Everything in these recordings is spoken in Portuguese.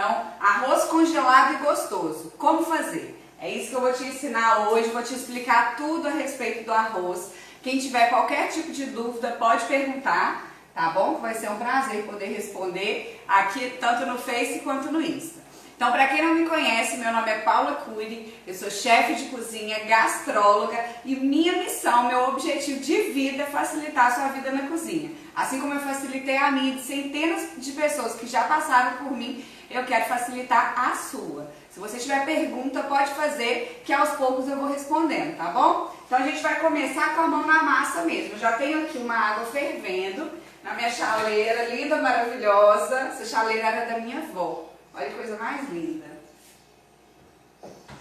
Então, arroz congelado e gostoso. Como fazer? É isso que eu vou te ensinar hoje, vou te explicar tudo a respeito do arroz. Quem tiver qualquer tipo de dúvida pode perguntar, tá bom? Vai ser um prazer poder responder aqui tanto no Face quanto no Insta. Então, para quem não me conhece, meu nome é Paula Cury, eu sou chefe de cozinha, gastróloga e minha missão, meu objetivo de vida é facilitar a sua vida na cozinha. Assim como eu facilitei a minha de centenas de pessoas que já passaram por mim, eu quero facilitar a sua. Se você tiver pergunta, pode fazer, que aos poucos eu vou respondendo, tá bom? Então a gente vai começar com a mão na massa mesmo. Eu já tenho aqui uma água fervendo na minha chaleira, linda, maravilhosa. Essa chaleira era da minha avó. Olha que coisa mais linda.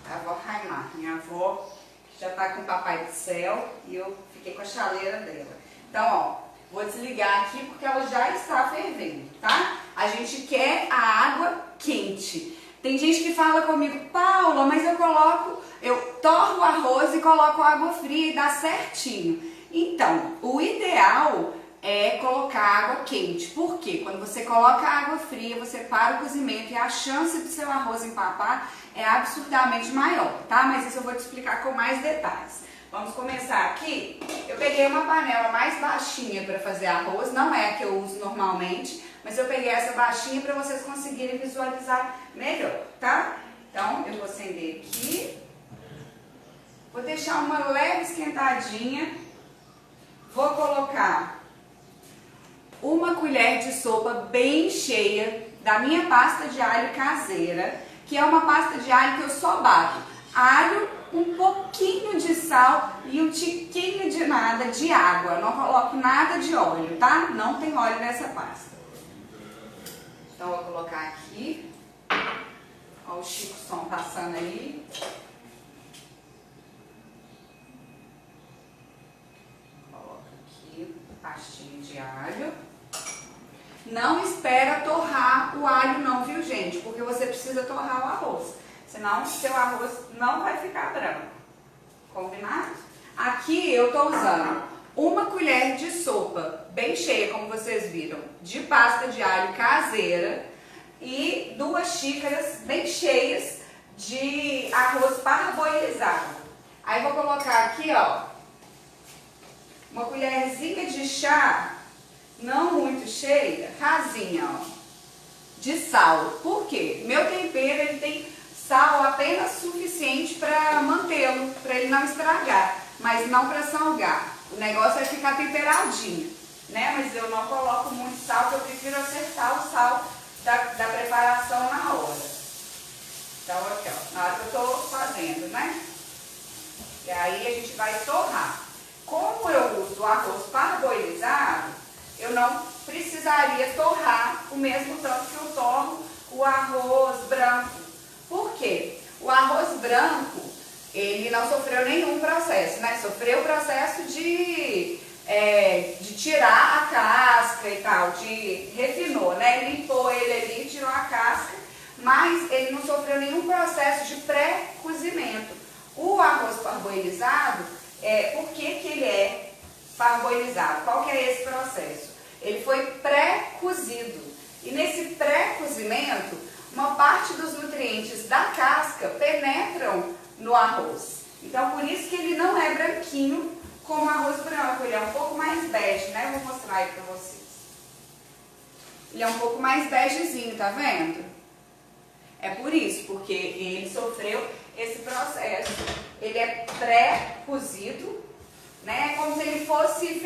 A avó Raimar, minha avó, que já está com o papai do céu, e eu fiquei com a chaleira dela. Então, ó, vou desligar aqui porque ela já está fervendo, tá? A gente quer a água quente. Tem gente que fala comigo, Paula, mas eu torro o arroz e coloco água fria e dá certinho. Então, o ideal é colocar água quente. Por quê? Quando você coloca água fria, você para o cozimento e a chance do seu arroz empapar é absurdamente maior, tá? Mas isso eu vou te explicar com mais detalhes. Vamos começar aqui. Eu peguei uma panela mais baixinha para fazer arroz, não é a que eu uso normalmente, mas eu peguei essa baixinha para vocês conseguirem visualizar melhor, tá? Então, eu vou acender aqui. Vou deixar uma leve esquentadinha. Vou colocar uma colher de sopa bem cheia da minha pasta de alho caseira, que é uma pasta de alho que eu só bato. Alho, um pouquinho de sal e um tiquinho de nada de água. Não coloco nada de óleo, tá? Não tem óleo nessa pasta. Então, eu vou colocar aqui. Ó o Chico Som passando aí. Coloco aqui pastinha de alho. Não espera torrar o alho não, viu gente? Porque você precisa torrar o arroz. Senão o seu arroz não vai ficar branco. Combinado? Aqui eu tô usando uma colher de sopa, bem cheia, como vocês viram, de pasta de alho caseira e 2 xícaras bem cheias de arroz parboilizado. Aí vou colocar aqui, ó, uma colherzinha de chá, não muito cheia, rasinha, ó, de sal. Por quê? Meu tempero, ele tem sal apenas suficiente para mantê-lo, para ele não estragar, mas não para salgar. O negócio é ficar temperadinho, né? Mas eu não coloco muito sal, porque eu prefiro acertar o sal da preparação na hora. Então aqui, ó, na hora que eu tô fazendo, né? E aí a gente vai torrar. Como eu uso o arroz parboilizado, eu não precisaria torrar o mesmo tanto que eu torro o arroz branco. Por quê? O arroz branco, ele não sofreu nenhum processo, né? Sofreu o processo de tirar a casca e tal, de refinou, né? Limpou ele ali, tirou a casca, mas ele não sofreu nenhum processo de pré-cozimento. O arroz parboilizado, por que ele é parboilizado? Qual que é esse processo? Ele foi pré-cozido. E nesse pré-cozimento, uma parte dos nutrientes da casca penetram no arroz. Então, por isso que ele não é branquinho como o arroz branco. Ele é um pouco mais bege, né? Eu vou mostrar aí pra vocês. Ele é um pouco mais begezinho, tá vendo? É por isso, porque ele sofreu esse processo. Ele é pré-cozido, né? É como se ele fosse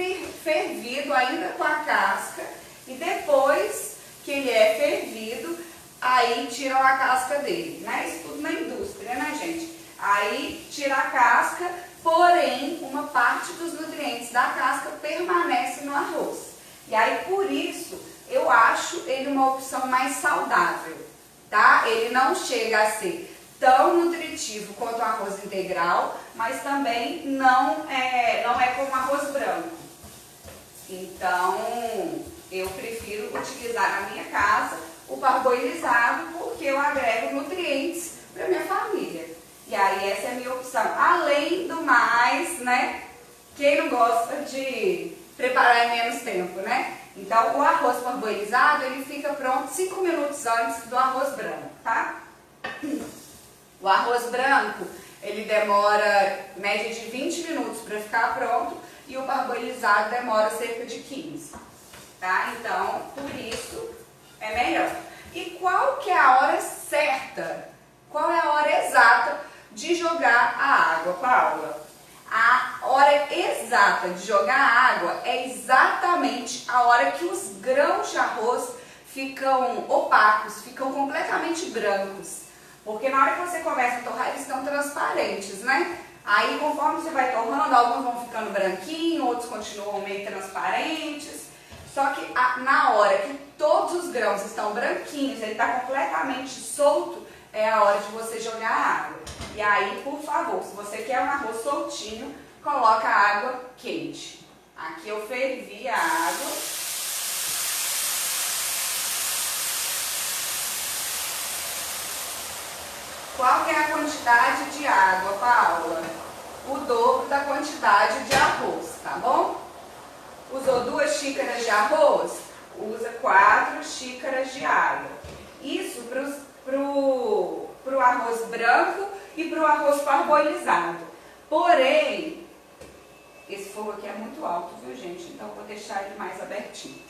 fervido ainda com a casca. E depois que ele é fervido, aí tiram a casca dele, né? Isso tudo na indústria, né, gente? Aí tira a casca, porém, uma parte dos nutrientes da casca permanece no arroz. E aí, por isso, eu acho ele uma opção mais saudável, tá? Ele não chega a ser tão nutritivo quanto o arroz integral, mas também não é como arroz branco. Então, eu prefiro utilizar na minha casa o parboilizado, porque eu agrego nutrientes para minha família. E aí essa é a minha opção. Além do mais, né? Quem não gosta de preparar em menos tempo, né? Então, o arroz parboilizado, ele fica pronto 5 minutos antes do arroz branco, tá? O arroz branco, ele demora média de 20 minutos para ficar pronto e o parboilizado demora cerca de 15, tá? Então, por isso, é melhor. E qual que é a hora certa? Qual é a hora exata de jogar a água, Paula? A hora exata de jogar a água é exatamente a hora que os grãos de arroz ficam opacos, ficam completamente brancos. Porque na hora que você começa a torrar, eles estão transparentes, né? Aí, conforme você vai torrando, alguns vão ficando branquinhos, outros continuam meio transparentes. Só que na hora que todos os grãos estão branquinhos, ele está completamente solto, é a hora de você jogar a água. E aí, por favor, se você quer um arroz soltinho, coloca água quente. Aqui eu fervi a água. Qual que é a quantidade de água, Paula? O dobro da quantidade de arroz, tá bom? Usou 2 xícaras de arroz? Usa 4 xícaras de água. Isso pro arroz branco e pro arroz parboilizado. Porém, esse fogo aqui é muito alto, viu, gente? Então, eu vou deixar ele mais abertinho.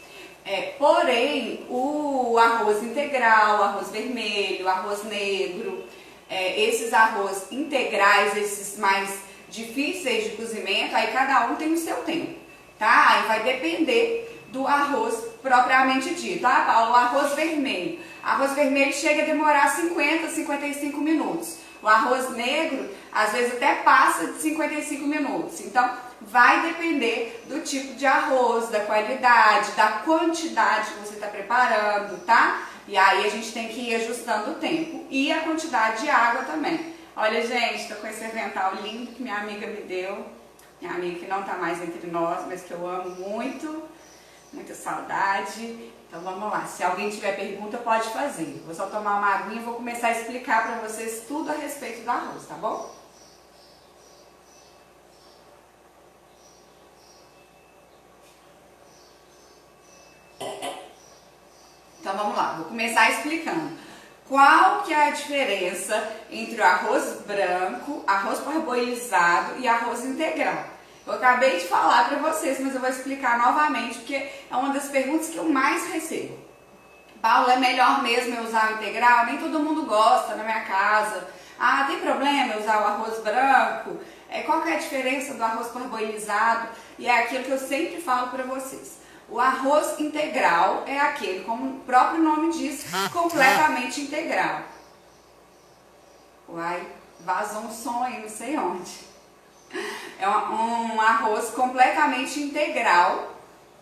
Porém, o arroz integral, arroz vermelho, arroz negro, esses arroz integrais, esses mais difíceis de cozimento, aí cada um tem o seu tempo, tá? Aí vai depender do arroz propriamente dito, tá, Paulo? O arroz vermelho. Arroz vermelho chega a demorar 50, 55 minutos. O arroz negro, às vezes até passa de 55 minutos. Então, vai depender do tipo de arroz, da qualidade, da quantidade que você está preparando, tá? E aí a gente tem que ir ajustando o tempo e a quantidade de água também. Olha, gente, tô com esse avental lindo que minha amiga me deu. Minha amiga que não tá mais entre nós, mas que eu amo muito. Muita saudade. Então vamos lá, se alguém tiver pergunta pode fazer. Vou só tomar uma aguinha e vou começar a explicar para vocês tudo a respeito do arroz, tá bom? Então vamos lá, vou começar explicando. Qual que é a diferença entre o arroz branco, arroz parboilizado e arroz integral? Eu acabei de falar para vocês, mas eu vou explicar novamente, porque é uma das perguntas que eu mais recebo. Paulo, é melhor mesmo eu usar o integral? Nem todo mundo gosta na minha casa. Ah, tem problema eu usar o arroz branco? Qual que é a diferença do arroz parboilizado? E é aquilo que eu sempre falo para vocês. O arroz integral é aquele, como o próprio nome diz, completamente integral. Uai, vazou um som aí, não sei onde. É um arroz completamente integral,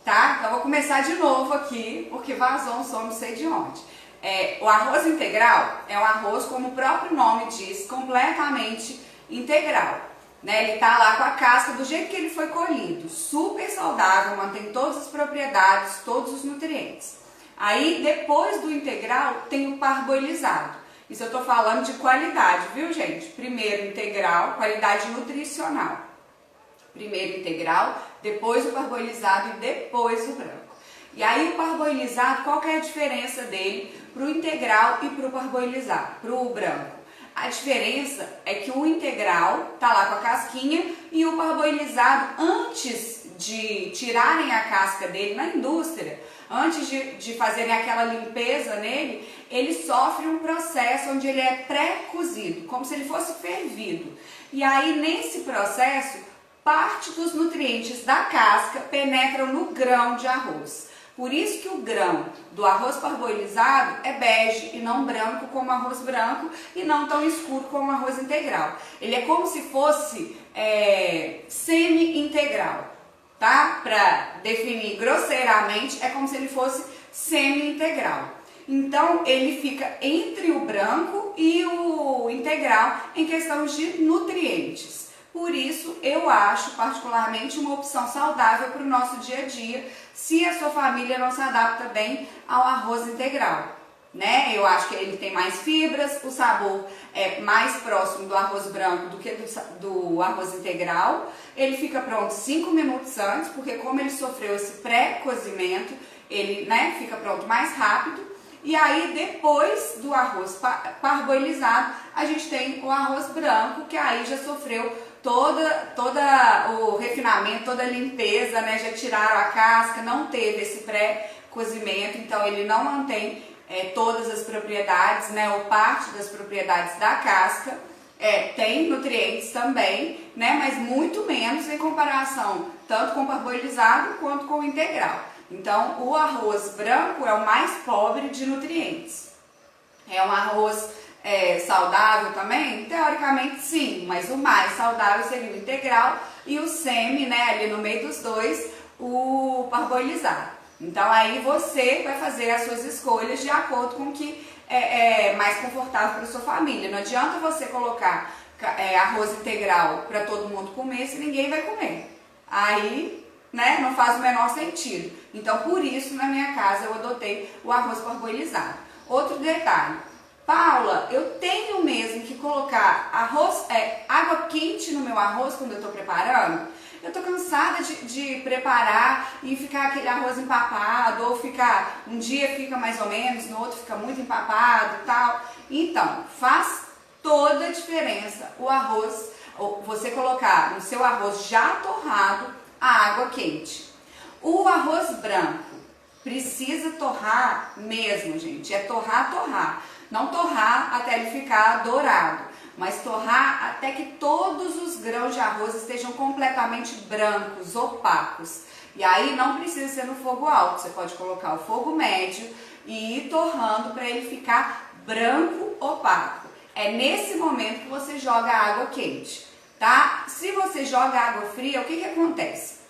tá? Então, eu vou começar de novo aqui, porque vazou um som, não sei de onde. O arroz integral é um arroz, como o próprio nome diz, completamente integral. Né? Ele tá lá com a casca do jeito que ele foi colhido, super saudável, mantém todas as propriedades, todos os nutrientes. Aí, depois do integral, tem o parboilizado. Isso eu tô falando de qualidade, viu, gente? Primeiro integral, qualidade nutricional. Primeiro integral, depois o parboilizado e depois o branco. E aí o parboilizado, qual que é a diferença dele pro integral e pro parboilizado, pro branco? A diferença é que o integral tá lá com a casquinha e o parboilizado, antes de tirarem a casca dele na indústria, antes de fazerem aquela limpeza nele, ele sofre um processo onde ele é pré-cozido, como se ele fosse fervido. E aí, nesse processo, parte dos nutrientes da casca penetram no grão de arroz. Por isso que o grão do arroz parboilizado é bege e não branco como o arroz branco e não tão escuro como o arroz integral. Ele é como se fosse semi-integral, tá? Para definir grosseiramente, é como se ele fosse semi-integral. Então, ele fica entre o branco e o integral em questão de nutrientes. Por isso, eu acho particularmente uma opção saudável para o nosso dia a dia, se a sua família não se adapta bem ao arroz integral, né? Eu acho que ele tem mais fibras, o sabor é mais próximo do arroz branco do que do arroz integral. Ele fica pronto 5 minutos antes, porque como ele sofreu esse pré-cozimento, ele, né, fica pronto mais rápido. E aí depois do arroz parboilizado, a gente tem o arroz branco, que aí já sofreu toda o refinamento, toda a limpeza, né? Já tiraram a casca, não teve esse pré-cozimento, então ele não mantém todas as propriedades, né? Ou parte das propriedades da casca. Tem nutrientes também, né? Mas muito menos em comparação tanto com o parboilizado quanto com o integral. Então, o arroz branco é o mais pobre de nutrientes. É um arroz saudável também? Teoricamente sim, mas o mais saudável seria o integral e o semi, né, ali no meio dos dois, o parboilizado. Então, aí você vai fazer as suas escolhas de acordo com o que é mais confortável para a sua família. Não adianta você colocar arroz integral para todo mundo comer se ninguém vai comer. Aí, né, não faz o menor sentido. Então, por isso, na minha casa, eu adotei o arroz parboilizado. Outro detalhe. Paula, eu tenho mesmo que colocar água quente no meu arroz quando eu estou preparando? Eu estou cansada de preparar e ficar aquele arroz empapado, ou um dia fica mais ou menos, no outro fica muito empapado e tal. Então, faz toda a diferença o arroz, você colocar no seu arroz já torrado, a água quente. O arroz branco precisa torrar mesmo, gente. É torrar. Não torrar até ele ficar dourado, mas torrar até que todos os grãos de arroz estejam completamente brancos, opacos. E aí não precisa ser no fogo alto, você pode colocar o fogo médio e ir torrando para ele ficar branco, opaco. É nesse momento que você joga a água quente. Tá? Se você joga água fria, o que acontece?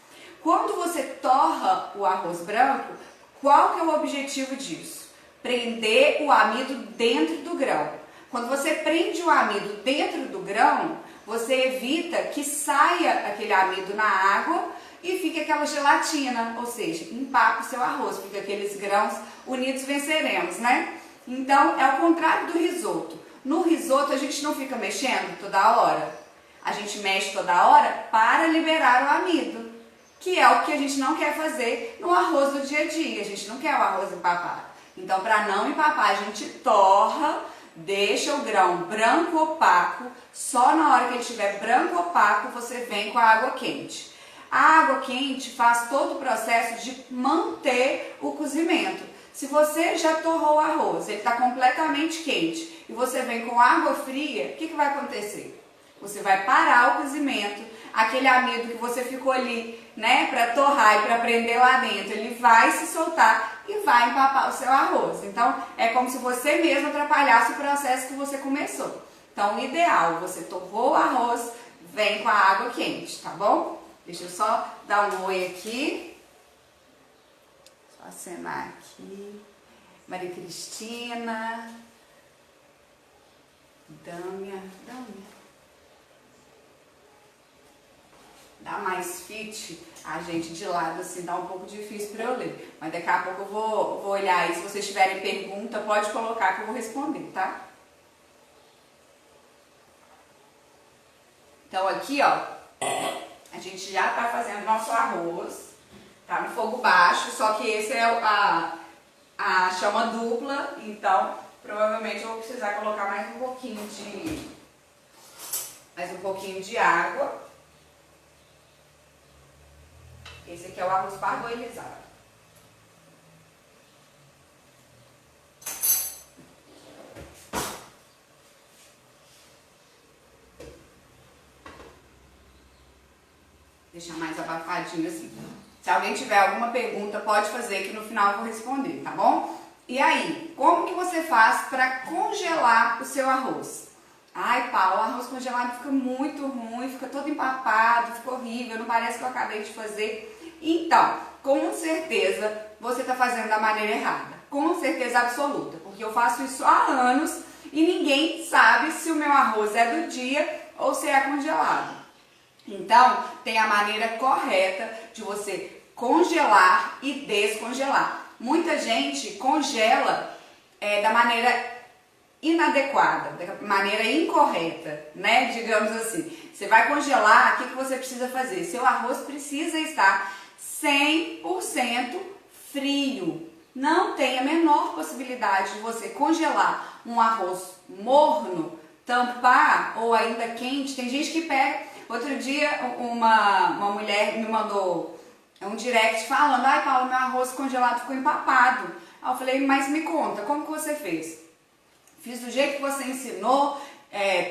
Quando você torra o arroz branco, qual que é o objetivo disso? Prender o amido dentro do grão. Quando você prende o amido dentro do grão, você evita que saia aquele amido na água e fique aquela gelatina, ou seja, empapa o seu arroz, fica aqueles grãos unidos venceremos, né? Então, é o contrário do risoto. No risoto, a gente não fica mexendo toda hora. A gente mexe toda hora para liberar o amido, que é o que a gente não quer fazer no arroz do dia a dia. A gente não quer o arroz empapado. Então, para não empapar, a gente torra, deixa o grão branco opaco. Só na hora que ele estiver branco opaco, você vem com a água quente. A água quente faz todo o processo de manter o cozimento. Se você já torrou o arroz, ele está completamente quente, e você vem com água fria, o que vai acontecer? Você vai parar o cozimento, aquele amido que você ficou ali, né, para torrar e para prender lá dentro, ele vai se soltar e vai empapar o seu arroz. Então, é como se você mesmo atrapalhasse o processo que você começou. Então, o ideal, você torrou o arroz, vem com a água quente, tá bom? Deixa eu só dar um oi aqui. Só acenar aqui. Maria Cristina. Dâmia. Dá mais fit, a gente de lado assim dá um pouco difícil para eu ler. Mas daqui a pouco eu vou olhar aí. Se vocês tiverem pergunta, pode colocar que eu vou responder, tá? Então aqui, ó, a gente já tá fazendo nosso arroz. Tá no fogo baixo, só que esse é a chama dupla, então provavelmente eu vou precisar colocar mais um pouquinho de água. Esse aqui é o arroz parboilizado. Deixar mais abafadinho assim. Se alguém tiver alguma pergunta, pode fazer que no final eu vou responder, tá bom? E aí, como que você faz para congelar o seu arroz? Ai, Paula, o arroz congelado fica muito ruim, fica todo empapado, fica horrível, não parece que eu acabei de fazer. Então, com certeza você está fazendo da maneira errada, com certeza absoluta, porque eu faço isso há anos e ninguém sabe se o meu arroz é do dia ou se é congelado. Então, tem a maneira correta de você congelar e descongelar. Muita gente congela da maneira inadequada, da maneira incorreta, né? Digamos assim. Você vai congelar, o que você precisa fazer? Seu arroz precisa estar 100% frio. Não tem a menor possibilidade de você congelar um arroz morno, tampar ou ainda quente. Tem gente que pega. Outro dia uma mulher me mandou um direct falando: ai, Paula, meu arroz congelado ficou empapado. Aí eu falei: mas me conta, como que você fez? Fiz do jeito que você ensinou,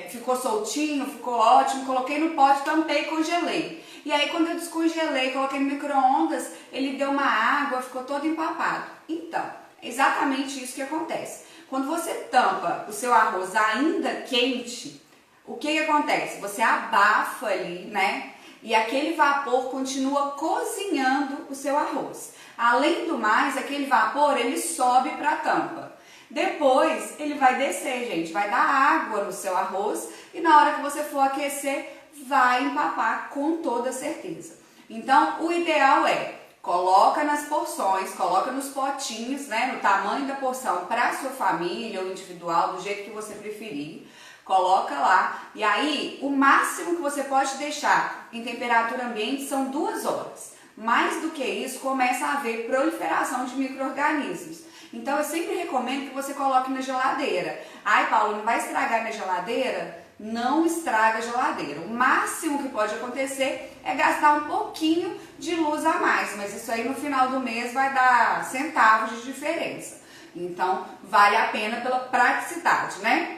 ficou soltinho, ficou ótimo, coloquei no pote, tampei e congelei. E aí quando eu descongelei, coloquei no micro-ondas, ele deu uma água, ficou todo empapado. Então, é exatamente isso que acontece. Quando você tampa o seu arroz ainda quente, o que acontece? Você abafa ali, né? E aquele vapor continua cozinhando o seu arroz. Além do mais, aquele vapor, ele sobe para a tampa. Depois, ele vai descer, gente, vai dar água no seu arroz e na hora que você for aquecer, vai empapar com toda certeza. Então, o ideal é, coloca nas porções, coloca nos potinhos, né, no tamanho da porção para a sua família ou individual, do jeito que você preferir. Coloca lá e aí o máximo que você pode deixar em temperatura ambiente são 2 horas. Mais do que isso, começa a haver proliferação de micro-organismos. Então eu sempre recomendo que você coloque na geladeira. Ai, Paulo, não vai estragar na geladeira? Não estraga a geladeira. O máximo que pode acontecer é gastar um pouquinho de luz a mais, mas isso aí no final do mês vai dar centavos de diferença. Então vale a pena pela praticidade, né?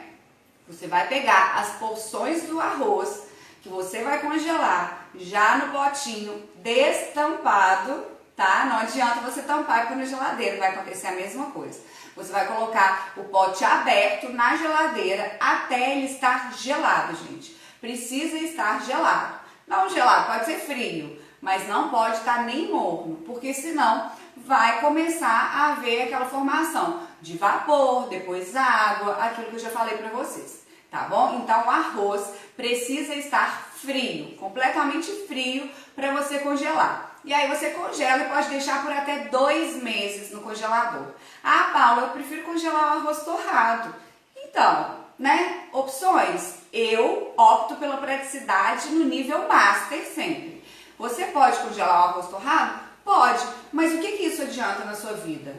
Você vai pegar as porções do arroz que você vai congelar já no potinho destampado, tá? Não adianta você tampar e pôr na geladeira, vai acontecer a mesma coisa. Você vai colocar o pote aberto na geladeira até ele estar gelado, gente. Precisa estar gelado. Não gelado, pode ser frio, mas não pode estar nem morno, porque senão vai começar a haver aquela formação de vapor, depois água, aquilo que eu já falei para vocês, tá bom? Então o arroz precisa estar frio, completamente frio para você congelar. E aí você congela e pode deixar por até 2 meses no congelador. Ah, Paula, eu prefiro congelar o arroz torrado. Então, né, opções. Eu opto pela praticidade no nível master sempre. Você pode congelar o arroz torrado? Pode, mas o que isso adianta na sua vida?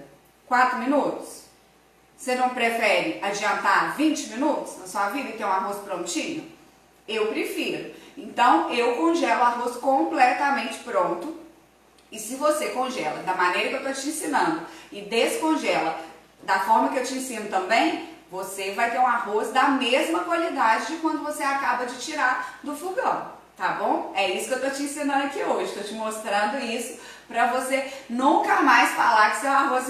4 minutos? Você não prefere adiantar 20 minutos na sua vida e ter um arroz prontinho? Eu prefiro. Então, eu congelo o arroz completamente pronto. E se você congela da maneira que eu estou te ensinando e descongela da forma que eu te ensino também, você vai ter um arroz da mesma qualidade de quando você acaba de tirar do fogão, tá bom? É isso que eu estou te ensinando aqui hoje, estou te mostrando isso para você nunca mais falar que seu arroz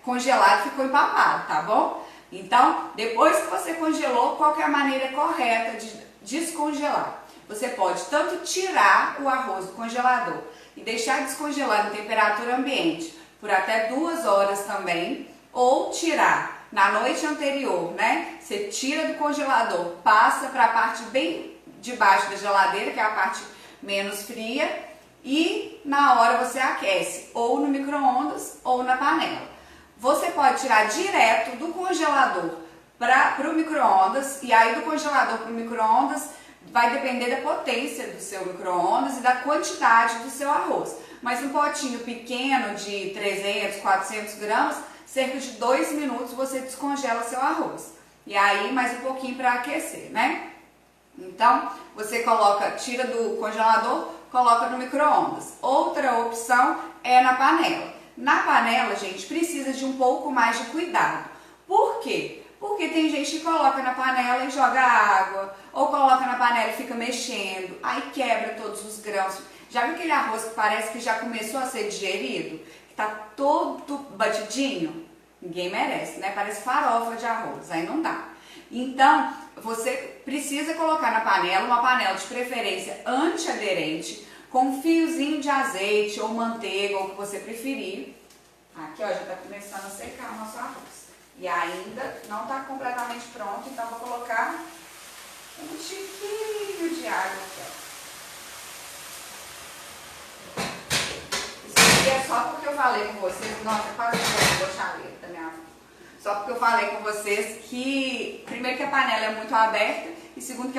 congelado ficou empapado, tá bom? Então, depois que você congelou, qual que é a maneira correta de descongelar? Você pode tanto tirar o arroz do congelador e deixar descongelar em temperatura ambiente por até 2 horas também, ou tirar na noite anterior, né? Você tira do congelador, passa para a parte bem de baixo da geladeira, que é a parte menos fria, e na hora você aquece, ou no micro-ondas ou na panela. Você pode tirar direto do congelador para o micro-ondas, e aí do congelador para o micro-ondas vai depender da potência do seu micro-ondas e da quantidade do seu arroz. Mas um potinho pequeno de 300, 400 gramas, cerca de 2 minutos você descongela seu arroz. E aí mais um pouquinho para aquecer, né? Então, você tira do congelador, coloca no micro-ondas. Outra opção é na panela. Na panela, gente, precisa de um pouco mais de cuidado. Por quê? Porque tem gente que coloca na panela e joga água, ou coloca na panela e fica mexendo, aí quebra todos os grãos. Já viu aquele arroz que parece que já começou a ser digerido? Que tá todo batidinho? Ninguém merece, né? Parece farofa de arroz, aí não dá. Então, você precisa colocar na panela, uma panela de preferência antiaderente, com um fiozinho de azeite ou manteiga, ou o que você preferir. Aqui, ó, já tá começando a secar o nosso arroz. E ainda não está completamente pronto, então vou colocar um tiquinho de água aqui, ó. Isso aqui é só porque eu falei com vocês, nossa, quase que eu vou chaleira da minha avó. Só porque eu falei com vocês que, primeiro que a panela é muito aberta, e segundo que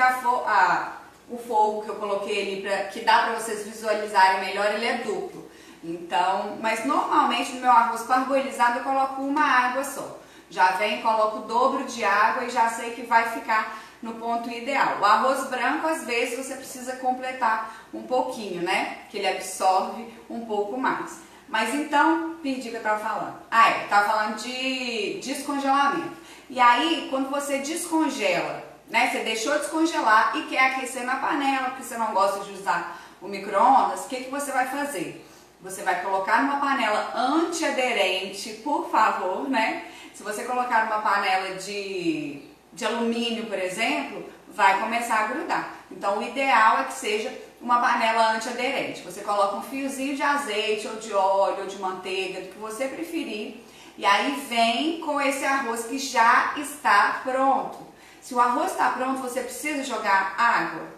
o fogo que eu coloquei ali, que dá para vocês visualizarem melhor, ele é duplo. Então, mas normalmente no meu arroz parboilizado eu coloco uma água só. Já vem, coloco o dobro de água e já sei que vai ficar no ponto ideal. O arroz branco, às vezes, você precisa completar um pouquinho, né? Que ele absorve um pouco mais. Mas então, perdi o que eu estava falando. Eu estava falando de descongelamento. E aí, quando você descongela, né? Você deixou descongelar e quer aquecer na panela, porque você não gosta de usar o micro-ondas, o que você vai fazer? Você vai colocar numa panela antiaderente, por favor, né? Se você colocar numa panela de alumínio, por exemplo, vai começar a grudar. Então, o ideal é que seja uma panela antiaderente. Você coloca um fiozinho de azeite, ou de óleo, ou de manteiga, do que você preferir. E aí vem com esse arroz que já está pronto. Se o arroz está pronto, você precisa jogar água?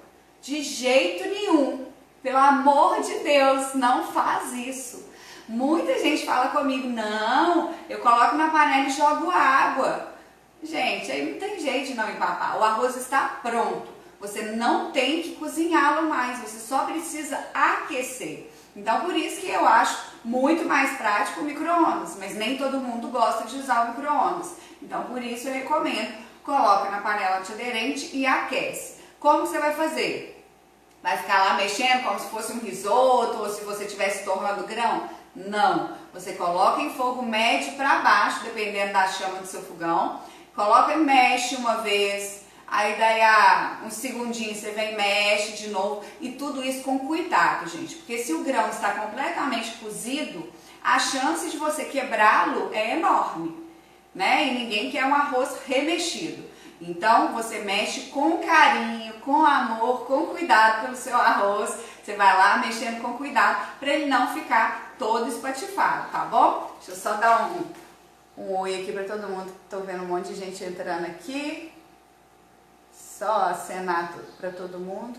De jeito nenhum. Pelo amor de Deus, não faz isso. Muita gente fala comigo, não, eu coloco na panela e jogo água. Gente, aí não tem jeito de não empapar. O arroz está pronto. Você não tem que cozinhá-lo mais, você só precisa aquecer. Então, por isso que eu acho muito mais prático o micro-ondas, mas nem todo mundo gosta de usar o micro-ondas. Então, por isso eu recomendo, coloca na panela antiaderente e aquece. Como você vai fazer? Vai ficar lá mexendo como se fosse um risoto ou se você estivesse torrando grão? Não. Você coloca em fogo médio para baixo, dependendo da chama do seu fogão. Coloca e mexe uma vez. Aí daí uns segundinhos você vem e mexe de novo. E tudo isso com cuidado, gente. Porque se o grão está completamente cozido, a chance de você quebrá-lo é enorme, né? E ninguém quer um arroz remexido. Então, você mexe com carinho, com amor, com cuidado pelo seu arroz. Você vai lá mexendo com cuidado para ele não ficar todo espatifado, tá bom? Deixa eu só dar um oi aqui para todo mundo. Tô vendo um monte de gente entrando aqui. Só acenar para todo mundo.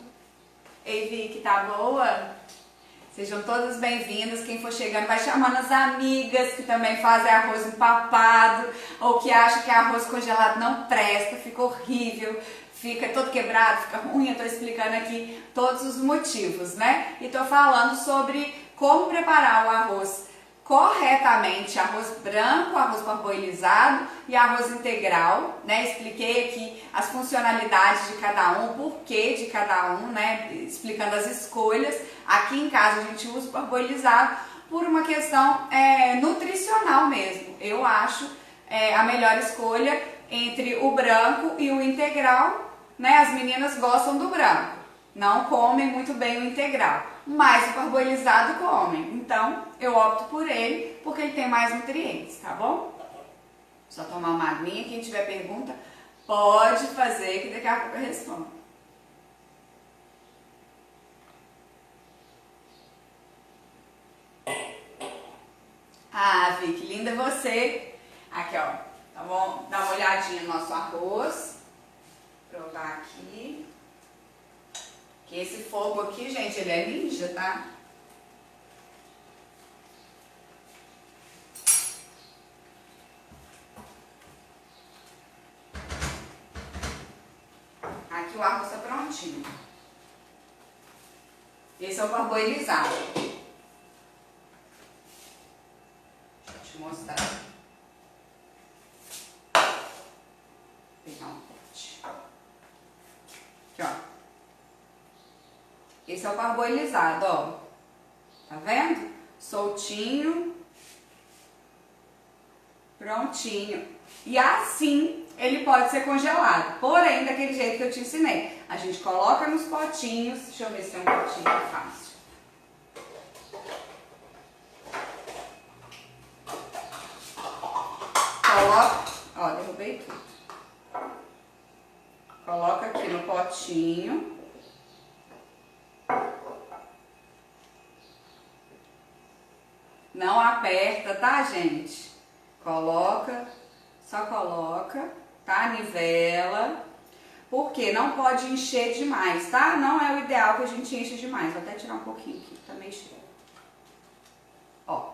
Ei, Vicky, tá boa? Sejam todas bem-vindas. Quem for chegando vai chamando as amigas que também fazem arroz empapado ou que acham que arroz congelado não presta, fica horrível, fica todo quebrado, fica ruim. Eu tô explicando aqui todos os motivos, né? E tô falando sobre como preparar o arroz corretamente, arroz branco, arroz parboilizado e arroz integral, né? Expliquei aqui as funcionalidades de cada um, o porquê de cada um, né? Explicando as escolhas. Aqui em casa a gente usa o parboilizado por uma questão nutricional mesmo. Eu acho a melhor escolha entre o branco e o integral, né? As meninas gostam do branco, não comem muito bem o integral, mas o parboilizado comem. Então, eu opto por ele porque ele tem mais nutrientes, tá bom? Só tomar uma aguinha. Quem tiver pergunta, pode fazer que daqui a pouco eu respondo. Ah, Vicky, linda você. Aqui, ó. Tá bom? Dá uma olhadinha no nosso arroz. Provar aqui. Que esse fogo aqui, gente, ele é ninja, tá? Aqui o arroz tá prontinho. Esse é o parboilizado. Deixa eu te mostrar. Vou pegar um pote. Aqui, ó. Esse é o parboilizado, ó. Tá vendo? Soltinho. Prontinho. E assim ele pode ser congelado. Porém, daquele jeito que eu te ensinei. A gente coloca nos potinhos. Deixa eu ver se tem um potinho fácil. Coloca. Ó, derrubei tudo. Coloca aqui no potinho. Não aperta, tá, gente? Coloca, só coloca, tá? Nivela. Porque não pode encher demais, tá? Não é o ideal que a gente enche demais. Vou até tirar um pouquinho aqui, tá meio cheio. Ó.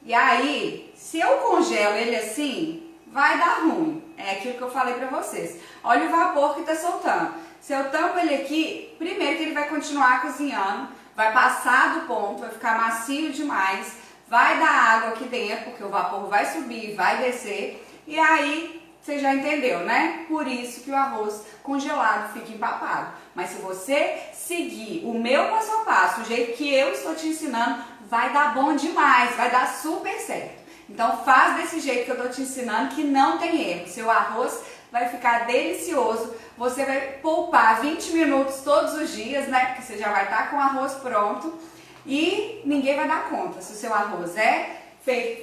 E aí, se eu congelo ele assim, vai dar ruim. É aquilo que eu falei pra vocês. Olha o vapor que tá soltando. Se eu tampo ele aqui, primeiro que ele vai continuar cozinhando, vai passar do ponto, vai ficar macio demais, vai dar água aqui dentro, porque o vapor vai subir, vai descer, e aí você já entendeu, né? Por isso que o arroz congelado fica empapado. Mas se você seguir o meu passo a passo, o jeito que eu estou te ensinando, vai dar bom demais, vai dar super certo. Então faz desse jeito que eu estou te ensinando que não tem erro. Seu arroz vai ficar delicioso. Você vai poupar 20 minutos todos os dias, né? Porque você já vai estar com o arroz pronto e ninguém vai dar conta se o seu arroz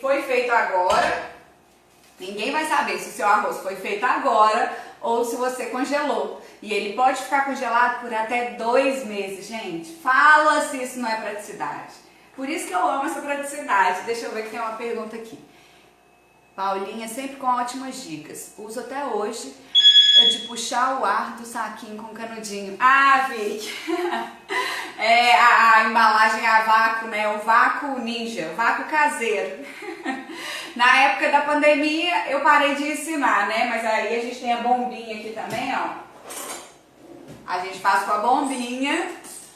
foi feito agora. Ninguém vai saber se o seu arroz foi feito agora ou se você congelou. E ele pode ficar congelado por até 2 meses, gente. Fala se isso não é praticidade. Por isso que eu amo essa praticidade. Deixa eu ver que tem uma pergunta aqui. Paulinha sempre com ótimas dicas. Uso até hoje de puxar o ar do saquinho com canudinho. Ah, Vicky! A embalagem a vácuo, né? O vácuo ninja, o vácuo caseiro. Na época da pandemia eu parei de ensinar, né? Mas aí a gente tem a bombinha aqui também, ó. A gente faz com a bombinha,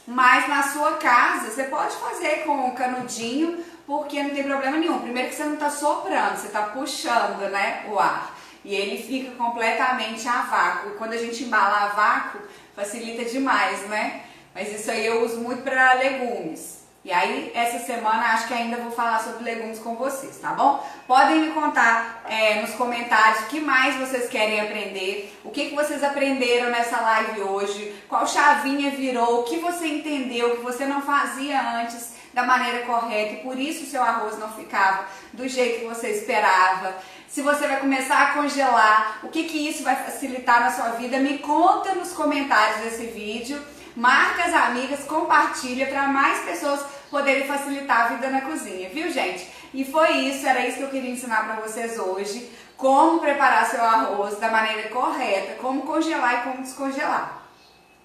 mas na sua casa você pode fazer com o canudinho, porque não tem problema nenhum. Primeiro que você não está soprando, você está puxando, né, o ar. E ele fica completamente a vácuo. Quando a gente embala a vácuo, facilita demais, né? Mas isso aí eu uso muito para legumes. E aí, essa semana, acho que ainda vou falar sobre legumes com vocês, tá bom? Podem me contar nos comentários o que mais vocês querem aprender, o que vocês aprenderam nessa live hoje, qual chavinha virou, o que você entendeu, que você não fazia antes da maneira correta e por isso o seu arroz não ficava do jeito que você esperava. Se você vai começar a congelar, o que isso vai facilitar na sua vida, me conta nos comentários desse vídeo. Marca as amigas, compartilha para mais pessoas poderem facilitar a vida na cozinha, viu, gente? E foi isso, era isso que eu queria ensinar para vocês hoje. Como preparar seu arroz da maneira correta, como congelar e como descongelar.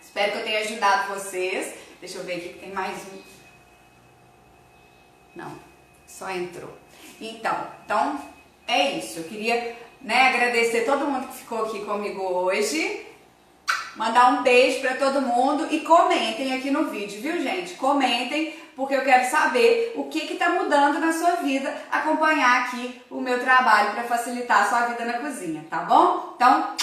Espero que eu tenha ajudado vocês. Deixa eu ver aqui que tem mais um. Não, só entrou. Então é isso. Eu queria, agradecer todo mundo que ficou aqui comigo hoje. Mandar um beijo para todo mundo e comentem aqui no vídeo, viu, gente? Comentem, porque eu quero saber o que tá mudando na sua vida, acompanhar aqui o meu trabalho para facilitar a sua vida na cozinha, tá bom? Então,